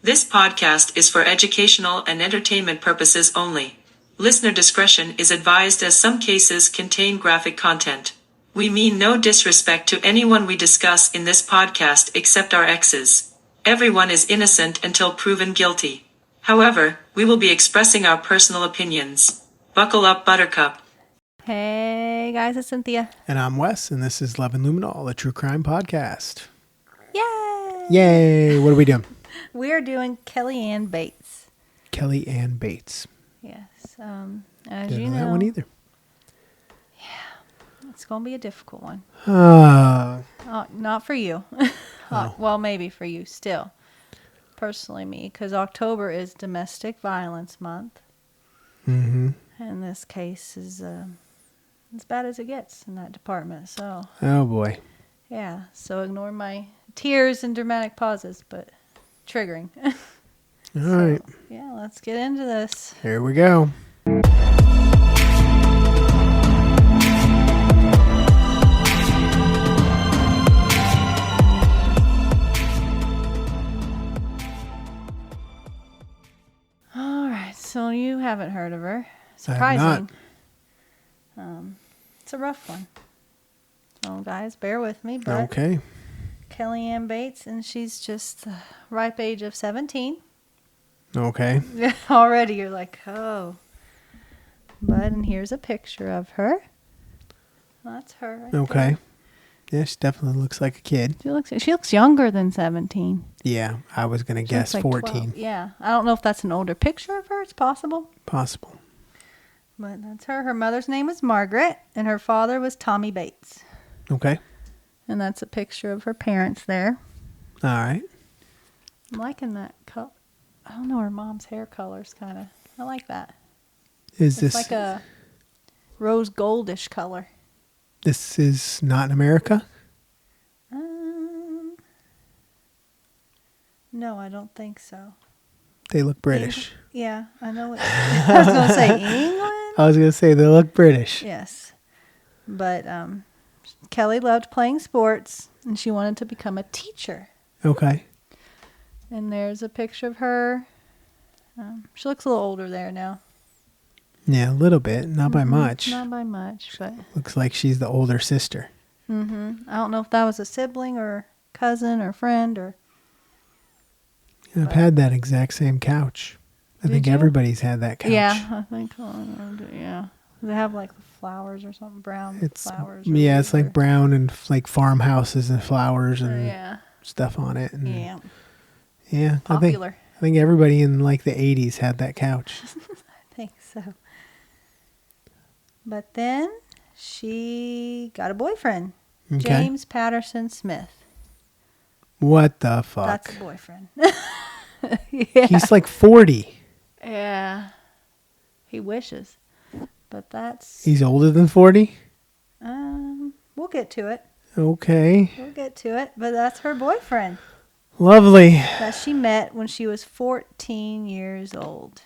This podcast is for educational and entertainment purposes only. Listener discretion is advised as some cases contain graphic content. We mean no disrespect to anyone we discuss in this podcast except our exes. Everyone is innocent until proven guilty. However, we will be expressing our personal opinions. Buckle up, Buttercup. Hey guys, it's Cynthia. And I'm Wes, and this is Love and Luminol, a true crime podcast. Yay! Yay! What are we doing? We're doing Kellyanne Bates. Kellyanne Bates. Yes. As Didn't you know know, that one either. Yeah, it's going to be a difficult one. Not for you. Well, maybe for you still. Personally, me, because October is Domestic Violence Month. Mm-hmm. And this case is as bad as it gets in that department. So. Oh boy. Yeah. So ignore my tears and dramatic pauses, but triggering. All right. Yeah, let's get into this. Here we go. All right, so you haven't heard of her. I have Surprising. It's a rough one. So guys, bear with me. But Okay. Kellyanne Bates, and she's just the ripe age of 17. Okay. Already you're like, oh. But, and here's a picture of her. That's her right Okay. there. Yeah, she definitely looks like a kid. She looks younger than 17. Yeah, I was going to She guess looks like 14. 12. Yeah, I don't know if that's an older picture of her. It's possible. Possible. But that's her. Her mother's name was Margaret, and her father was Tommy Bates. Okay. And that's a picture of her parents there. All right. I'm liking that color. I don't know, her mom's hair color's kind of, I like that. Is It's this like a rose goldish color. This is not in America? No, I don't think so. They look British. Yeah, I know it. I was going to say England. I was going to say they look British. Yes. But Kelly loved playing sports, and she wanted to become a teacher. Okay. And there's a picture of her. She looks a little older there now. Yeah, a little bit. Not by much. Not by much, but. Looks like she's the older sister. I don't know if that was a sibling or cousin or friend or. I've had that exact same couch. I think you? everybody's had that couch. Yeah, I think. Yeah. They have like the flowers or something, brown flowers. Yeah, it's like brown and like farmhouses and flowers and stuff on it. And yeah. Yeah. Popular. I think everybody in like the 80s had that couch. I think so. But then she got a boyfriend, Okay. James Patterson Smith. What the fuck? That's a boyfriend. Yeah. He's like 40. Yeah. He wishes. But that's... He's older than 40? We'll get to it. Okay. We'll get to it. But that's her boyfriend Lovely. that she met when she was 14 years old.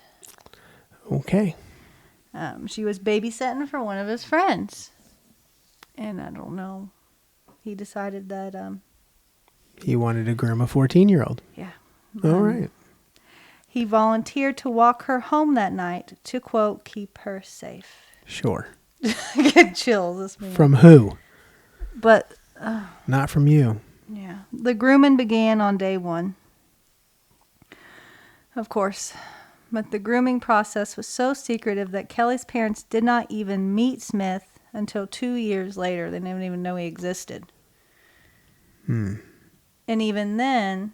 Okay. She was babysitting for one of his friends. And I don't know. He decided that... He wanted to groom a 14-year-old. Yeah. All right. He volunteered to walk her home that night to, quote, keep her safe. Sure. I get chills this morning. From who? But, Not from you. yeah. The grooming began on day one. Of course. But the grooming process was so secretive that Kelly's parents did not even meet Smith until 2 years later. They didn't even know he existed. And even then,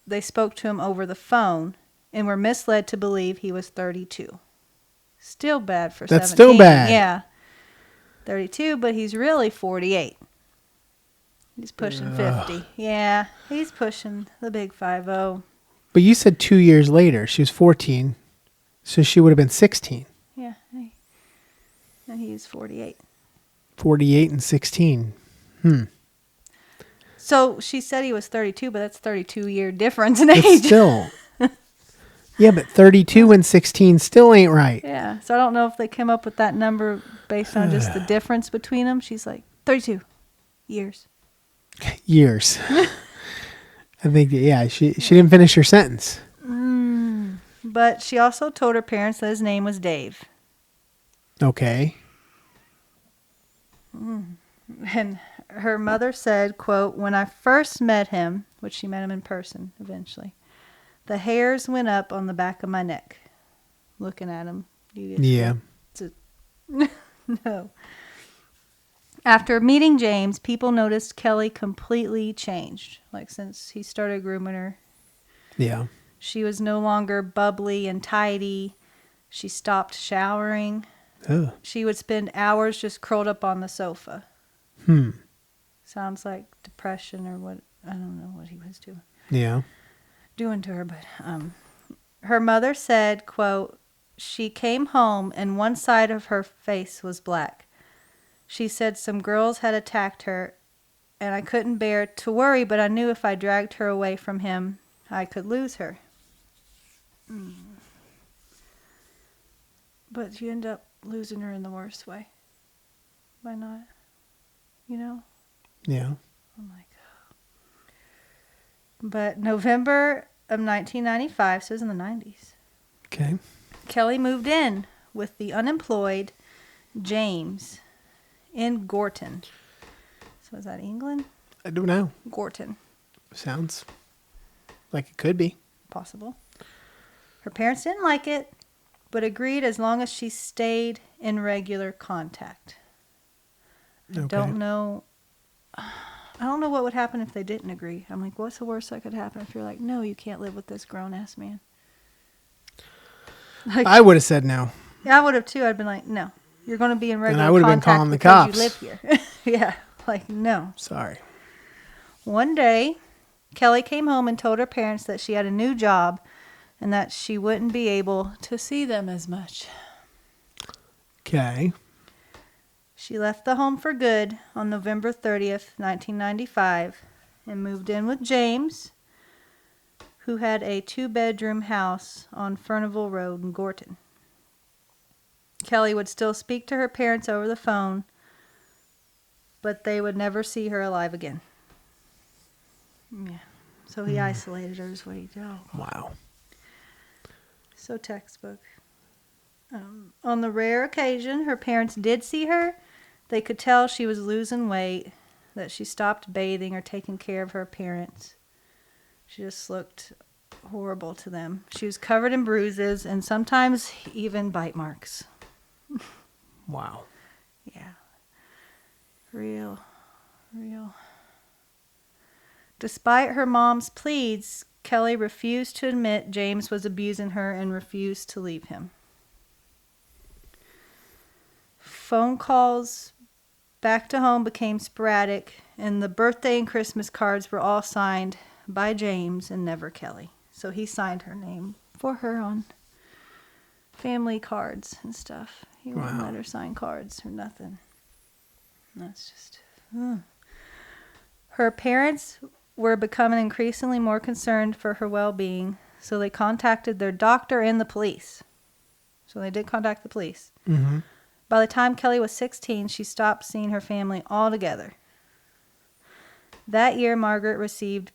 they spoke to him over the phone and were misled to believe he was 32. Still bad for 17. That's still bad. Yeah. 32, but he's really 48. He's pushing 50. Yeah, he's pushing the big 50. But you said 2 years later. She was 14. So she would have been 16. Yeah. And he's 48. 48 and 16. So she said he was 32, but that's 32-year difference in age. But still. Yeah, but 32 and 16 still ain't right. Yeah. So I don't know if they came up with that number based on just the difference between them. She's like, 32 years. Years. I think, yeah, she didn't finish her sentence. But she also told her parents that his name was Dave. Okay. And her mother said, quote, when I first met him, which she met him in person eventually, the hairs went up on the back of my neck. Looking at him. Yeah. No. After meeting James, people noticed Kelly completely changed. Like since he started grooming her. Yeah. She was no longer bubbly and tidy. She stopped showering. Ugh. She would spend hours just curled up on the sofa. Sounds like depression or what. I don't know what he was doing. Yeah. Doing to her, but her mother said, quote, she came home and one side of her face was black. She said some girls had attacked her and I couldn't bear to worry, but I knew if I dragged her away from him, I could lose her. But you end up losing her in the worst way. By not, you know? Yeah. Oh my God. But November of 1995, so it was in the 90s. Okay. Kelly moved in with the unemployed James in Gorton. So is that England? I don't know. Gorton. Sounds like it could be. Possible. Her parents didn't like it, but agreed as long as she stayed in regular contact. I don't know. I don't know what would happen if they didn't agree. I'm like, what's the worst that could happen if you're like, no, you can't live with this grown-ass man? Like, I would have said no. Yeah, I would have too. I'd been like, no, you're going to be in regular I would have been contact calling the because cops. you live here. Yeah, like, no. Sorry. One day, Kelly came home and told her parents that she had a new job and that she wouldn't be able to see them as much. Okay. She left the home for good on November 30th, 1995, and moved in with James, who had a 2-bedroom house on Furnivall Road in Gorton. Kelly would still speak to her parents over the phone, but they would never see her alive again. Yeah. So he isolated her is what he did. Wow. So textbook. On the rare occasion her parents did see her, they could tell she was losing weight, that she stopped bathing or taking care of her appearance. She just looked horrible to them. She was covered in bruises and sometimes even bite marks. Wow. Yeah. Real. Despite her mom's pleas, Kelly refused to admit James was abusing her and refused to leave him. Phone calls back to home became sporadic, and the birthday and Christmas cards were all signed by James and never Kelly. So he signed her name for her on family cards and stuff. He wouldn't let her sign cards or nothing. That's just... Her parents were becoming increasingly more concerned for her well-being, so they contacted their doctor and the police. So they did contact the police. Mm-hmm. By the time Kelly was 16, she stopped seeing her family altogether. That year, Margaret received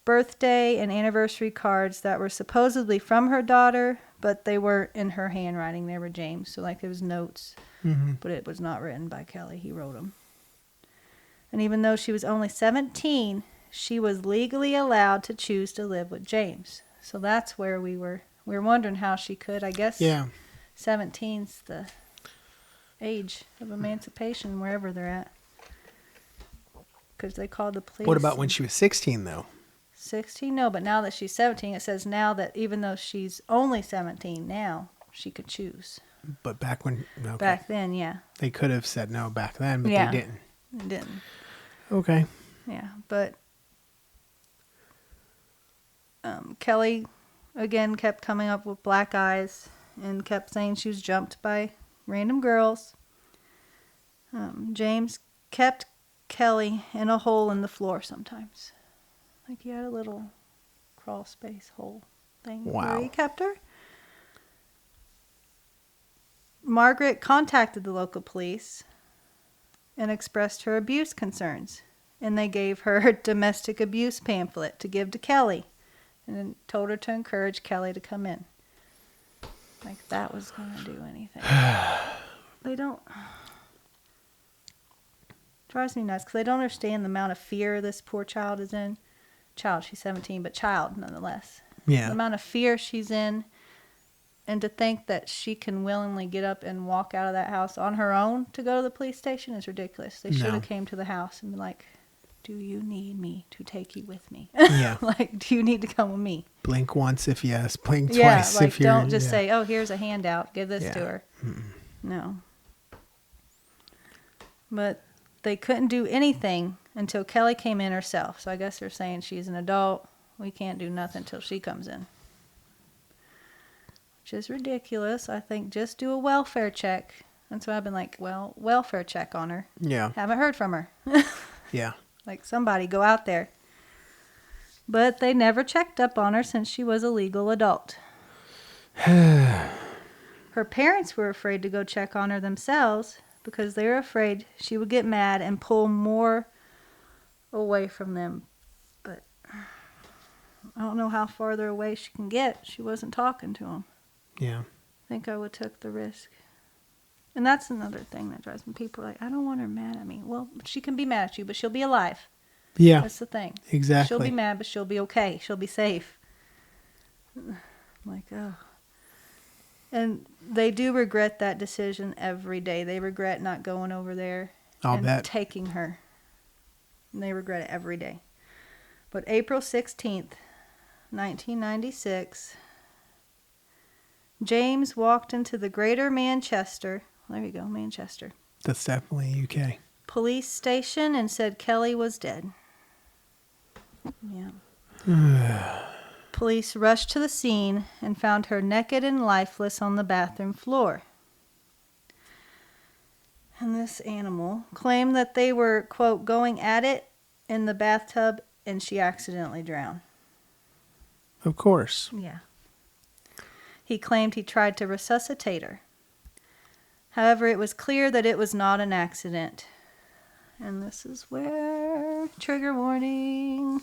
birthday and anniversary cards that were supposedly from her daughter, but they weren't in her handwriting. They were James. So, like, there was notes, but it was not written by Kelly. He wrote them. And even though she was only 17, she was legally allowed to choose to live with James. So that's where we were wondering how she could. I guess 17's the age of emancipation wherever they're at. Because they called the police. What about when she was 16, though? 16? No, but now that she's 17, it says now that even though she's only 17 now, she could choose. But back when... Okay. Back then, yeah. They could have said no back then, but Yeah. they didn't. They didn't. Okay. Yeah, but Kelly, again, kept coming up with black eyes and kept saying she was jumped by random girls. James kept Kelly in a hole in the floor sometimes. Like he had a little crawl space hole thing where he kept her. Margaret contacted the local police and expressed her abuse concerns. and they gave her a domestic abuse pamphlet to give to Kelly, and then told her to encourage Kelly to come in. Like that was going to do anything. They don't... Drives me nuts because they don't understand the amount of fear this poor child is in. Child, she's 17, but child nonetheless. Yeah. The amount of fear she's in, and to think that she can willingly get up and walk out of that house on her own to go to the police station is ridiculous. They should have came to the house and been like, do you need me to take you with me? Yeah. Like, do you need to come with me? Blink once if yes, blink Yeah, twice like if you're... don't just say, oh, here's a handout, give this to her. Mm-mm. No. But they couldn't do anything until Kelly came in herself. So I guess they're saying she's an adult. We can't do nothing until she comes in. Which is ridiculous. I think just do a welfare check. That's why I've been like, well, welfare check on her. Yeah. Haven't heard from her. Yeah. Like somebody go out there. But they never checked up on her since she was a legal adult. Her parents were afraid to go check on her themselves because they were afraid she would get mad and pull more away from them. But I don't know how farther away she can get. She wasn't talking to them. Yeah. I think I would took the risk. And that's another thing that drives me. People are like, I don't want her mad at me. Well, she can be mad at you, but she'll be alive. Yeah. That's the thing. Exactly. She'll be mad, but she'll be okay. She'll be safe. I'm like, oh. And they do regret that decision every day. They regret not going over there and taking her. And they regret it every day. But April 16th, 1996, James walked into the Greater Manchester, there you go, Manchester. That's definitely UK. Police station and said Kelly was dead. Yeah. Police rushed to the scene and found her naked and lifeless on the bathroom floor. And this animal claimed that they were, quote, going at it in the bathtub and she accidentally drowned. Of course. Yeah. He claimed he tried to resuscitate her. However, it was clear that it was not an accident. And this is where, trigger warning,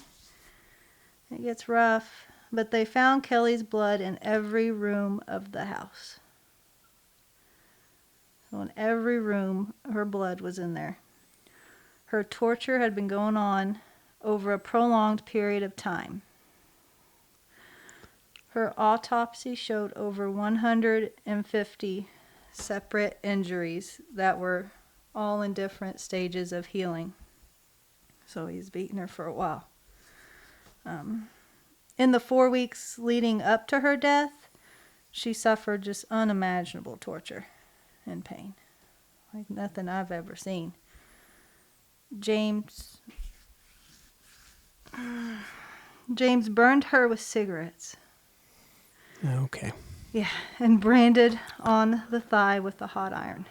it gets rough. But they found Kelly's blood in every room of the house. So in every room, her blood was in there. Her torture had been going on over a prolonged period of time. Her autopsy showed over 150 separate injuries that were all in different stages of healing. So he's beaten her for a while. In the 4 weeks leading up to her death, she suffered just unimaginable torture and pain. Like nothing I've ever seen. James burned her with cigarettes. Okay. Yeah, and branded on the thigh with a hot iron.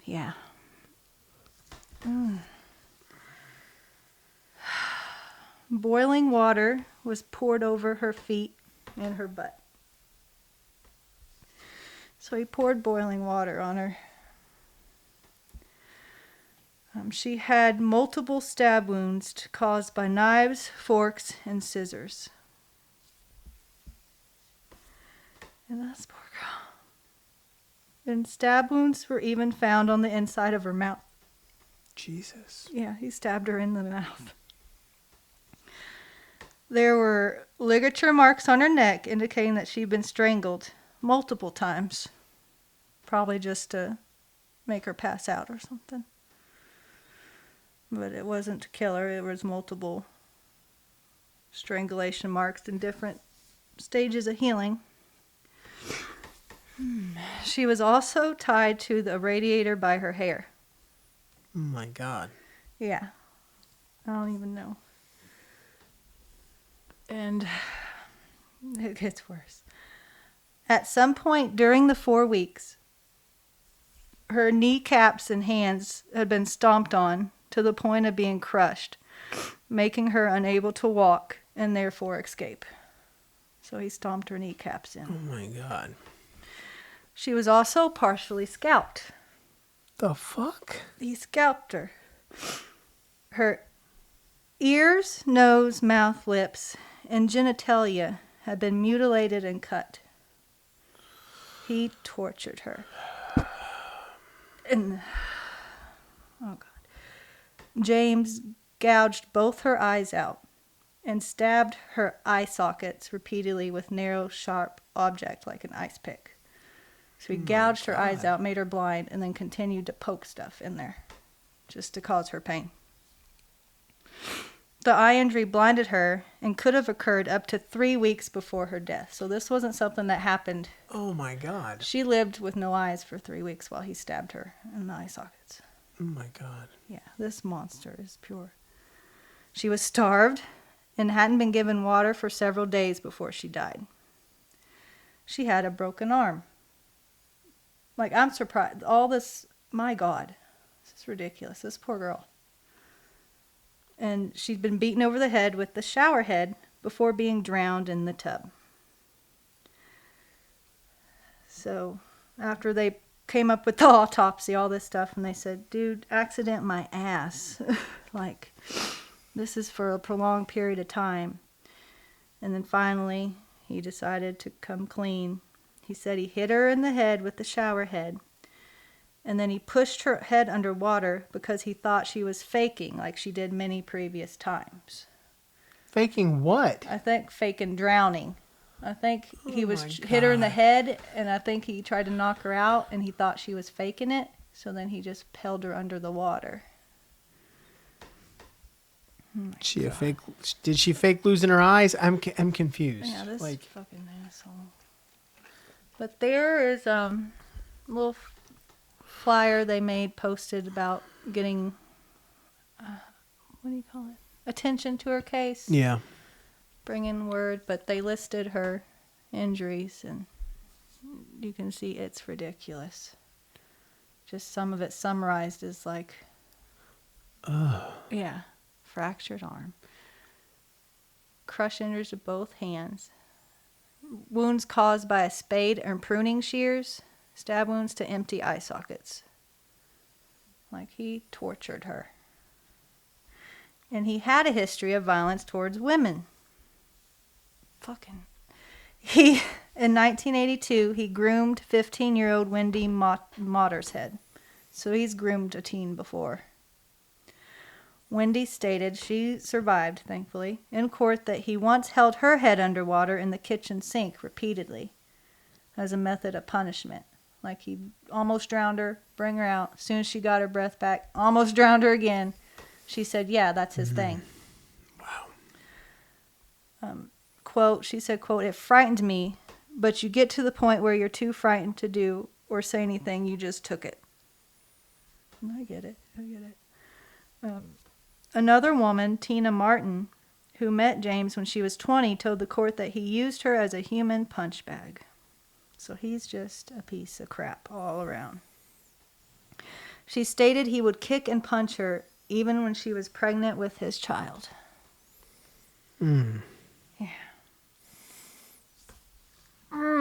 Yeah. Boiling water was poured over her feet and her butt. So he poured boiling water on her. She had multiple stab wounds caused by knives, forks, and scissors. And that's poor girl. And stab wounds were even found on the inside of her mouth. Jesus. Yeah, he stabbed her in the mouth. There were ligature marks on her neck indicating that she'd been strangled multiple times. Probably just to make her pass out or something. But it wasn't to kill her. It was multiple strangulation marks in different stages of healing. She was also tied to the radiator by her hair. Oh my God. Yeah. I don't even know. And it gets worse. At some point during the 4 weeks, her kneecaps and hands had been stomped on to the point of being crushed, making her unable to walk and therefore escape. So he stomped her kneecaps in. Oh my God. She was also partially scalped. The fuck? He scalped her. Her ears, nose, mouth, lips, and genitalia had been mutilated and cut. He tortured her. And, oh God. James gouged both her eyes out and stabbed her eye sockets repeatedly with narrow, sharp object like an ice pick. So he gouged her eyes out, made her blind, and then continued to poke stuff in there just to cause her pain. The eye injury blinded her and could have occurred up to 3 weeks before her death. So this wasn't something that happened. Oh, my God. She lived with no eyes for 3 weeks while he stabbed her in the eye sockets. Oh, my God. Yeah, this monster is pure. She was starved and hadn't been given water for several days before she died. She had a broken arm. Like, I'm surprised. All this, my God, this is ridiculous. This poor girl. And she'd been beaten over the head with the shower head before being drowned in the tub. So after they came up with the autopsy, all this stuff, and they said, dude, accident my ass. Like, this is for a prolonged period of time. And then finally, he decided to come clean. He said he hit her in the head with the shower head. And then he pushed her head underwater because he thought she was faking like she did many previous times. Faking what? I think faking drowning. I think he was my hit her in the God. head, and I think he tried to knock her out, and he thought she was faking it. So then he just held her under the water. She a fake? Did she fake losing her eyes? I'm confused. Yeah, this like, fucking asshole. But there is little flyer they made posted about getting what do you call it? Attention to her case. yeah. Bringing word, but they listed her injuries, and you can see it's ridiculous. Just some of it summarized as like, yeah, fractured arm, crush injuries to both hands, wounds caused by a spade and pruning shears, stab wounds to empty eye sockets. Like, he tortured her. And he had a history of violence towards women. In 1982, he groomed 15-year-old Wendy Mottershead. So he's groomed a teen before. Wendy stated she survived, thankfully, in court that he once held her head underwater in the kitchen sink repeatedly as a method of punishment. Like, he almost drowned her, bring her out. As soon as she got her breath back, almost drowned her again. She said, yeah, that's his thing. Wow. Quote, she said, quote, it frightened me, but you get to the point where you're too frightened to do or say anything. You just took it. I get it. Another woman, Tina Martin, who met James when she was 20, told the court that he used her as a human punch bag. So he's just a piece of crap all around. She stated he would kick and punch her even when she was pregnant with his child. Yeah.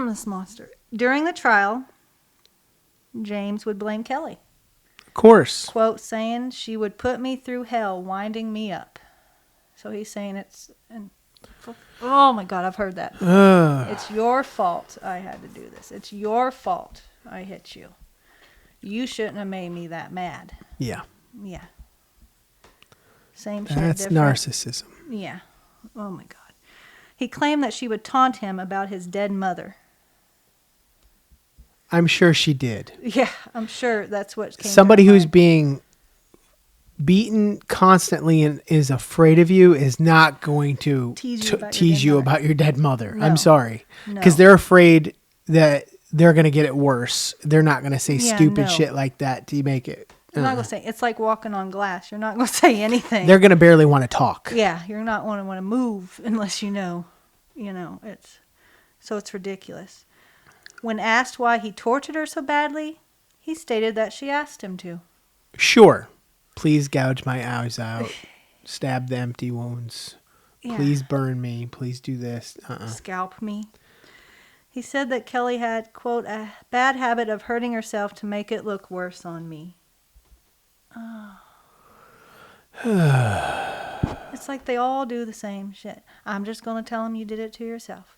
This monster. During the trial, James would blame Kelly. Of course. Quote, saying she would put me through hell winding me up. So he's saying it's... oh my God, I've heard that. It's your fault I had to do this. It's your fault I hit you. You shouldn't have made me that mad. Yeah. Yeah. Same shit. That's different. narcissism. Yeah. Oh my God. He claimed that she would taunt him about his dead mother. I'm sure she did. Yeah, I'm sure that's what came Somebody to her who's mind. being beaten constantly and is afraid of you is not going to tease you about your dead mother. No. I'm sorry. No. Because they're afraid that they're going to get it worse. They're not going to say stupid shit like that to make it. I'm not going to say, it's like walking on glass. You're not going to say anything. They're going to barely want to talk. Yeah, you're not going to want to move unless you know, so it's ridiculous. When asked why he tortured her so badly, he stated that she asked him to. Sure. Please gouge my eyes out. Stab the empty wounds. Yeah. Please burn me. Please do this. Scalp me. He said that Kelly had, quote, a bad habit of hurting herself to make it look worse on me. Oh. It's like they all do the same shit. I'm just going to tell them you did it to yourself.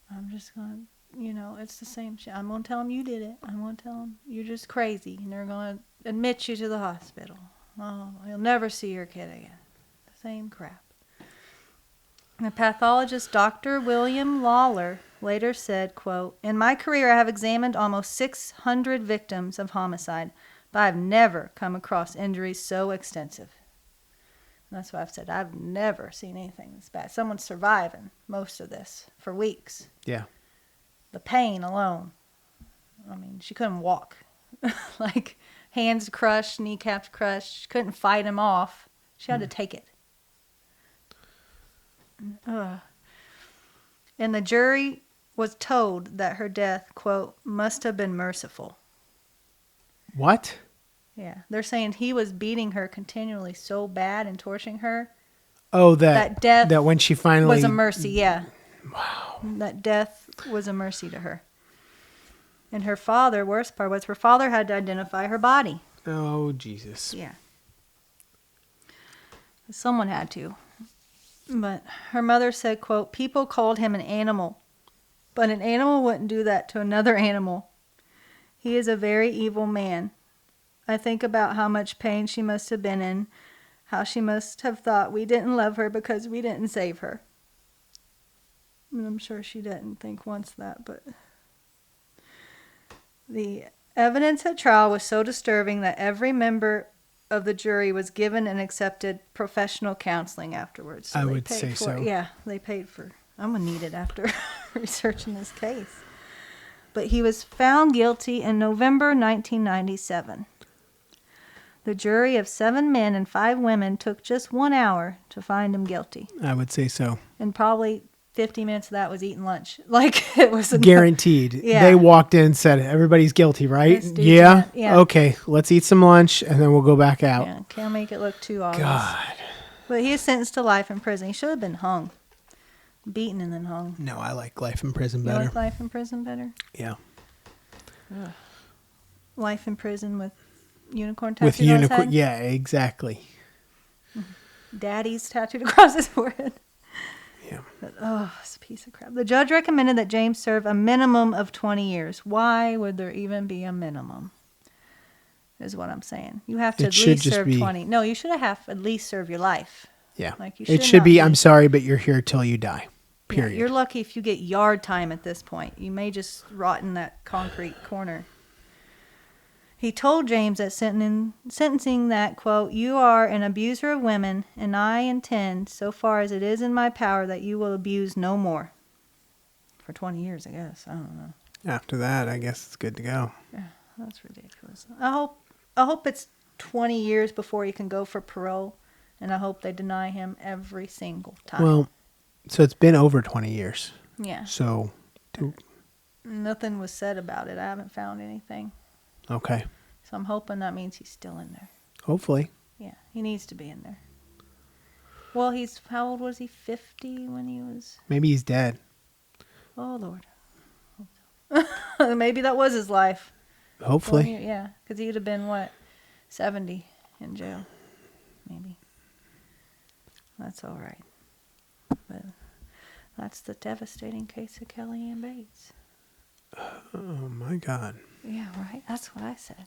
I'm just going to, it's the same shit. I'm going to tell them you did it. I'm going to tell them you're just crazy. And they're going to admit you to the hospital. Oh, you'll never see your kid again. The same crap. The pathologist Dr. William Lawler later said, quote, "In my career I have examined almost 600 victims of homicide, but I've never come across injuries so extensive." And that's why I've said I've never seen anything this bad. Someone's surviving most of this for weeks. Yeah. The pain alone. I mean, she couldn't walk. Like, hands crushed, kneecaps crushed. She couldn't fight him off. She had to take it. And the jury was told that her death, quote, "must have been merciful." What? Yeah. They're saying he was beating her continually so bad and torturing her. Oh, That death that when she finally was a mercy, yeah. Wow. That death was a mercy to her. And her father, worst part was her father had to identify her body. Oh, Jesus. Yeah. Someone had to. But her mother said, quote, "People called him an animal, but an animal wouldn't do that to another animal. He is a very evil man. I think about how much pain she must have been in, how she must have thought we didn't love her because we didn't save her." And I'm sure she didn't think once that, but the evidence at trial was so disturbing that every member of the jury was given and accepted professional counseling afterwards. So I they would paid say for so. it. Yeah, they paid for. I'm gonna need it after researching this case. But he was found guilty in November 1997. The jury of 7 men and 5 women took just 1 hour to find him guilty. I would say so. And probably 50 minutes of that was eating lunch. Like, it was Guaranteed. Yeah. They walked in and said, "Everybody's guilty, right?" This dude's Yeah? not- yeah. Okay, let's eat some lunch and then we'll go back out. Yeah, can't make it look too obvious. God. But he is sentenced to life in prison. He should have been hung. Beaten and then hung. No, I like life in prison You better. like life in prison better? Yeah. Life in prison with unicorn With tattooed on his unicorn. head? Yeah, exactly. Daddy's tattooed across his forehead. Yeah. But, it's a piece of crap. The judge recommended that James serve a minimum of 20 years. Why would there even be a minimum? Is what I'm saying. You have to It at should least just serve be- 20. No, you should have at least serve your life. Yeah. Like, you It should should not be, be- "I'm sorry, but you're here till you die." Yeah, Period. you're lucky if you get yard time at this point. You may just rot in that concrete corner. He told James at sentencing that, quote, "You are an abuser of women, and I intend, so far as it is in my power, that you will abuse no more." For 20 years, I guess. I don't know. After that, I guess it's good to go. Yeah, that's ridiculous. I hope it's 20 years before he can go for parole, and I hope they deny him every single time. Well, so it's been over 20 years. Yeah. So, Nothing was said about it. I haven't found anything. okay. So I'm hoping that means he's still in there. Hopefully. Yeah, he needs to be in there. Well, how old was he? 50 when he was... Maybe he's dead. Oh, Lord. Maybe that was his life. Hopefully. Well, yeah, because he would have been, 70 in jail. Maybe. That's all right. But that's the devastating case of Kellyanne Bates. Oh, my God. Yeah, right. That's what I said.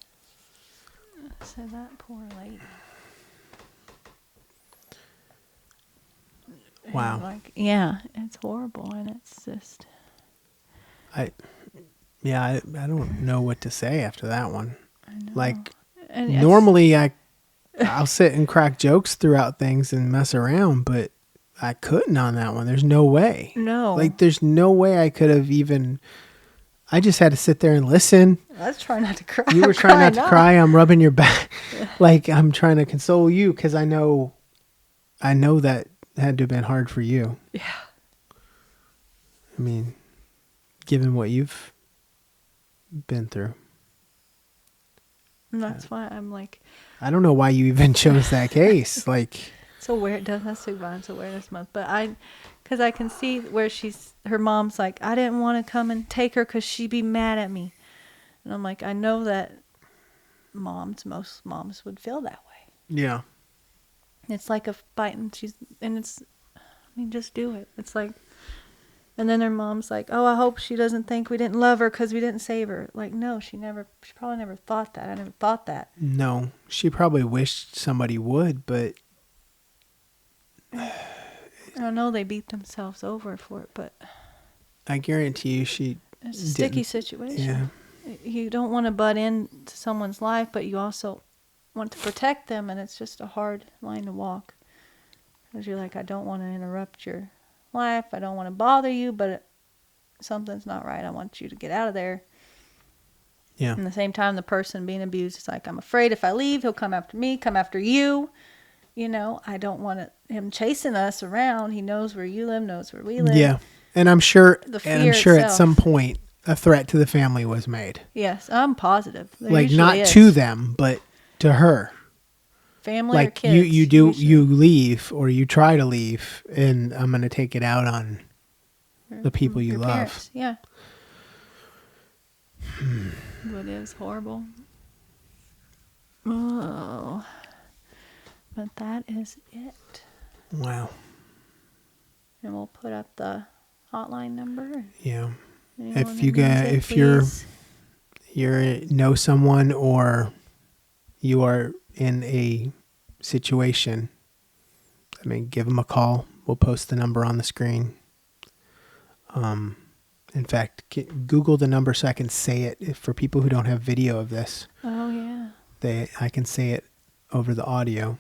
I said that poor lady. Wow. Yeah, it's horrible, and it's just... I don't know what to say after that one. I know. Like, And it's- normally I'll sit and crack jokes throughout things and mess around, but I couldn't on that one. There's no way. No. Like, there's no way I could have even... I just had to sit there and listen. I was trying not to cry. You were I'm trying not crying to cry. I'm rubbing your back. Like, I'm trying to console you because I know that had to have been hard for you. Yeah. I mean, given what you've been through. And that's why I'm like... I don't know why you even chose that case. Like, So Domestic Violence Awareness Month, but because I can see where her mom's like, I didn't want to come and take her because she'd be mad at me. And I'm like, I know that most moms would feel that way. yeah. It's like a biting. Just do it. It's like, and then her mom's like, oh, I hope she doesn't think we didn't love her because we didn't save her. Like, no, she probably never thought that. I never thought that. No, she probably wished somebody would, but I don't know, they beat themselves over for it, but I guarantee you it's a sticky situation. Yeah. You don't want to butt into someone's life, but you also want to protect them, and it's just a hard line to walk. Because you're like, I don't want to interrupt your life, I don't want to bother you, but something's not right. I want you to get out of there. Yeah. At the same time, the person being abused is like, I'm afraid if I leave, he'll come after me, come after you. You know, I don't want him chasing us around. He knows where you live, knows where we live. Yeah. And I'm sure itself. At some point a threat to the family was made. Yes, I'm positive. There like not is. To them, but to her. Family like or kids. You leave or you try to leave, and I'm going to take it out on the people you love. Parents. Yeah. But it is horrible. Oh. But that is it. Wow. And we'll put up the hotline number. Yeah. Anyone If you know someone or you are in a situation, I mean, give them a call. We'll post the number on the screen. In fact, Google the number so I can say it for people who don't have video of this. Oh yeah. I can say it over the audio.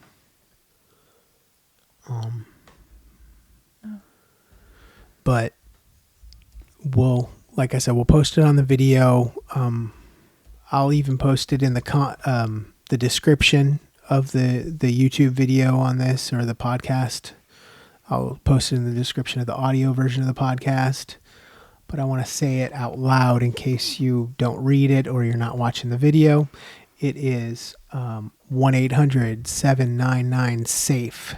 But like I said, we'll post it on the video. I'll even post it in the description of the YouTube video on this or the podcast. I'll post it in the description of the audio version of the podcast. But I want to say it out loud in case you don't read it or you're not watching the video. It is 1-800-799-SAFE.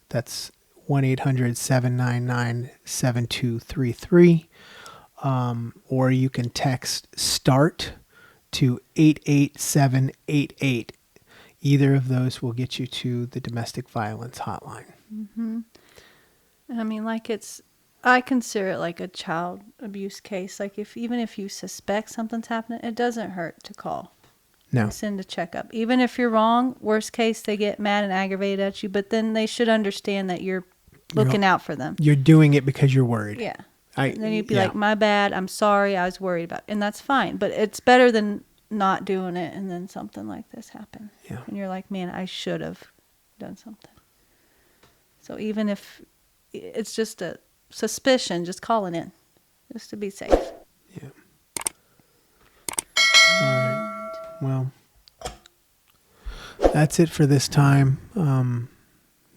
That's 1-800-799-7233. Or you can text START to 88788. Either of those will get you to the Domestic Violence Hotline. Mm-hmm. I mean, I consider it like a child abuse case. Like even if you suspect something's happening, it doesn't hurt to call. No. Send a checkup. Even if you're wrong, worst case, they get mad and aggravated at you, but then they should understand that you're looking out for them. You're doing it because you're worried. Yeah. And then you'd be like, my bad, I'm sorry, I was worried about it. And that's fine. But it's better than not doing it and then something like this happen. Yeah. And you're like, man, I should have done something. So even if it's just a suspicion, just call it in. Just to be safe. Yeah. All right. Well, that's it for this time.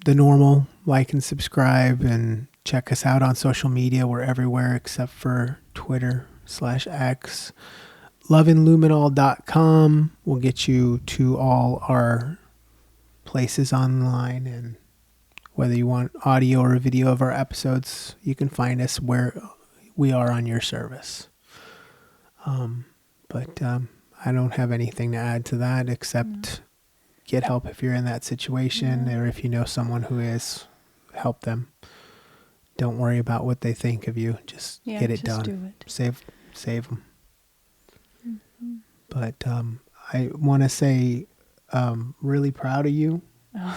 The normal, like and subscribe and check us out on social media. We're everywhere except for Twitter/X. loveandluminol.com will get you to all our places online, and whether you want audio or video of our episodes, you can find us where we are on your service. But I don't have anything to add to that except get help if you're in that situation, or if you know someone who is, help them. Don't worry about what they think of you. Just get it done. Do it. Save them. Mm-hmm. But I want to say really proud of you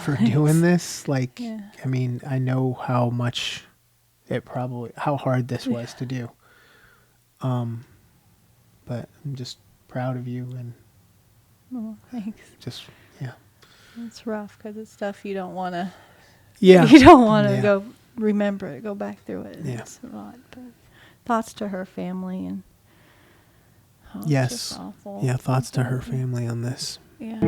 for doing this. Like, I mean, I know how much how hard this was to do. But I'm just proud of you, and thanks. Just It's rough because it's stuff you don't want to. Yeah. You don't want to go remember it, go back through it. Yeah. It's a lot. But thoughts to her family and. Yes. Yeah. Thoughts to her family on this. Yeah.